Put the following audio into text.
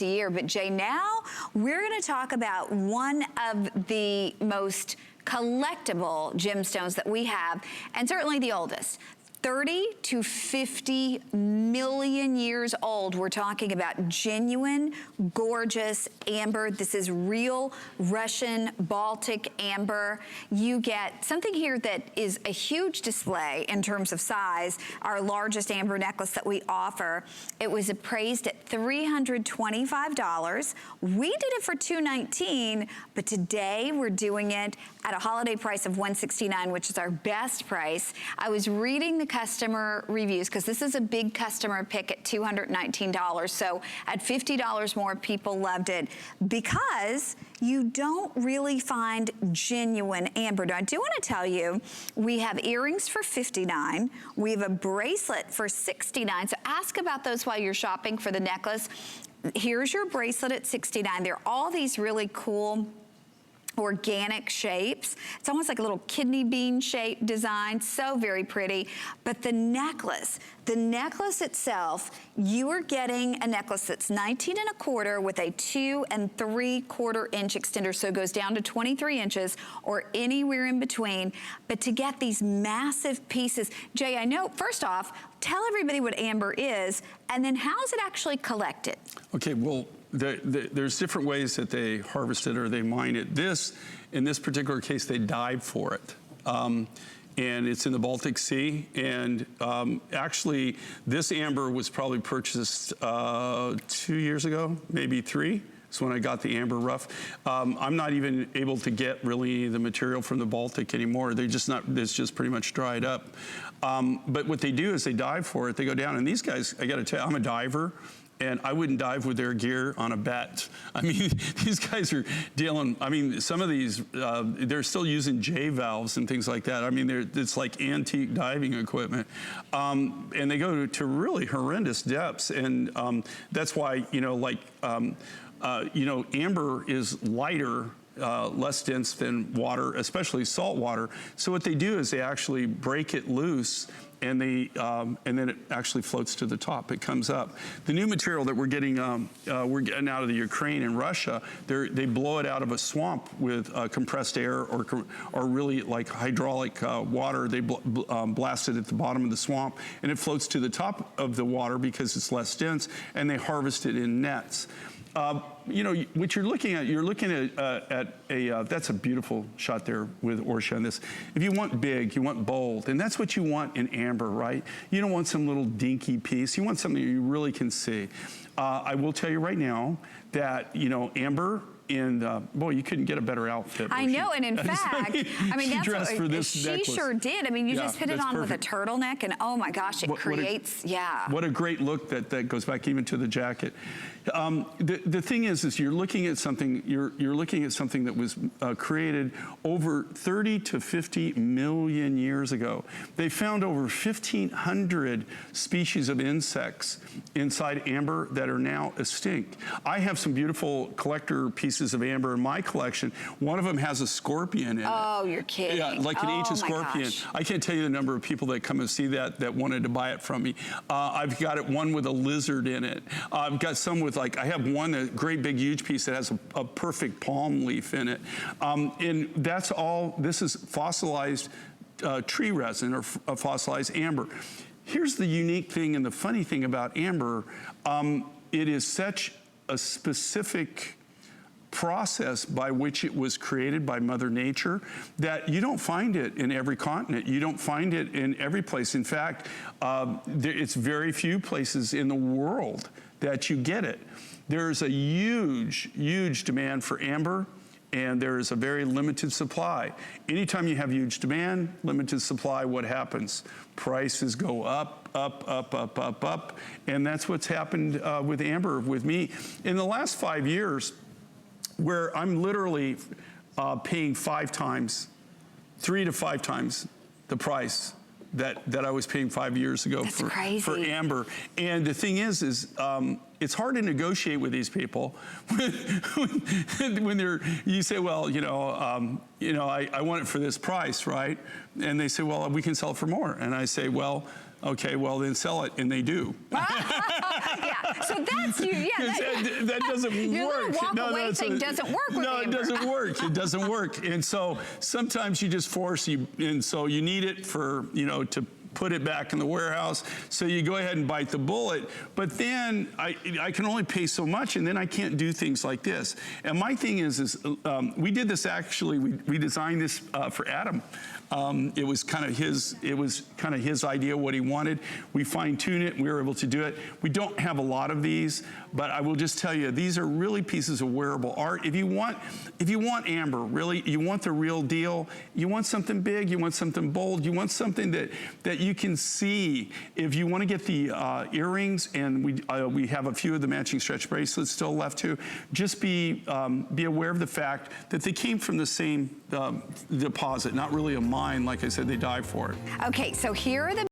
a year. But Jay, now we're going to talk about one of the most collectible gemstones that we have, and certainly the oldest. 30 to 50 million years old. We're talking about genuine, gorgeous amber. This is real Russian Baltic amber. You get something here that is a huge display in terms of size. Our largest amber necklace that we offer. It was appraised at $325. We did it for $219, but today we're doing it at a holiday price of $169, which is our best price. I was reading the customer reviews because this is a big customer pick at $219. So at $50 more, people loved it because you don't really find genuine amber. Now, I do want to tell you, we have earrings for $59. We have a bracelet for $69. So ask about those while you're shopping for the necklace. Here's your bracelet at $69. There are all these really cool organic shapes. It's almost like a little kidney bean shape design, so very pretty. But the necklace itself, you are getting a necklace that's 19 1/4 with a 2 3/4 inch extender, so it goes down to 23 inches or anywhere in between. But to get these massive pieces, Jay, I know, first off, tell everybody what amber is, and then how is it actually collected? Okay, well, there's different ways that they harvest it or they mine it. In this particular case, they dive for it. And it's in the Baltic Sea. And actually, this amber was probably purchased 2 years ago, maybe 3. That's when I got the amber rough. I'm not even able to get really the material from the Baltic anymore. It's just pretty much dried up. But what they do is they dive for it. They go down, and these guys, I gotta tell you, I'm a diver. And I wouldn't dive with their gear on a bet. I mean, these guys are dealing, I mean, some of these, they're still using J valves and things like that. I mean, it's like antique diving equipment. And they go to really horrendous depths. And that's why, amber is lighter, less dense than water, especially salt water. So what they do is they actually break it loose, and then it actually floats to the top. It comes up. The new material that we're getting out of the Ukraine and Russia, they blow it out of a swamp with compressed air or really like hydraulic water. They blast it at the bottom of the swamp, and it floats to the top of the water because it's less dense, and they harvest it in nets. What you're looking at that's a beautiful shot there with Orsia on this. If you want big, you want bold, and that's what you want in amber, right? You don't want some little dinky piece. You want something you really can see. I will tell you right now that, amber, boy, you couldn't get a better outfit. I know, and in fact, I mean, that's dressed for this she necklace. Sure did. I mean, you just put it on with a turtleneck, and oh my gosh, it creates, What a great look that goes back even to the jacket. The thing is you're looking at something. You're looking at something that was created over 30 to 50 million years ago. They found over 1,500 species of insects inside amber that are now extinct. I have some beautiful collector pieces of amber in my collection. One of them has a scorpion in it. Oh, you're kidding. Yeah, like an ancient scorpion. Gosh. I can't tell you the number of people that come and see that wanted to buy it from me. I've got one with a lizard in it. I've got some with I have one, a great big huge piece that has a perfect palm leaf in it. And that's all, this is fossilized tree resin or fossilized amber. Here's the unique thing and the funny thing about amber. It is such a specific process by which it was created by Mother Nature that you don't find it in every continent. You don't find it in every place. In fact, it's very few places in the world that you get it. There's a huge, huge demand for amber, and there is a very limited supply. Anytime you have huge demand, limited supply, what happens? Prices go up, up, up, up, up, up, and that's what's happened with amber with me. In the last 5 years, where I'm literally paying 3 to 5 times the price that I was paying 5 years ago for amber. And the thing is it's hard to negotiate with these people when you say, well, I want it for this price, right? And they say, well, we can sell it for more. And I say, well, okay, well then sell it, and they do. Yeah, So that's you, yeah. That doesn't your work. Little walk away thing doesn't work with No, it Amber. doesn't work. It doesn't work. And so sometimes you just force you, and so you need it for, you know, to put it back in the warehouse. So you go ahead and bite the bullet. But then I can only pay so much, and then I can't do things like this. And my thing is we did this actually. We designed this for Adam. It was kind of his idea, what he wanted. We fine-tuned it. We were able to do it. We don't have a lot of these, but I will just tell you, these are really pieces of wearable art. If you want Amber, really, you want the real deal. You want something big. You want something bold. You want something that you can see. If you want to get the earrings, and we have a few of the matching stretch bracelets still left too, just be aware of the fact that they came from the same deposit, not really a mine. Like I said, they dive for it. Okay, so here are the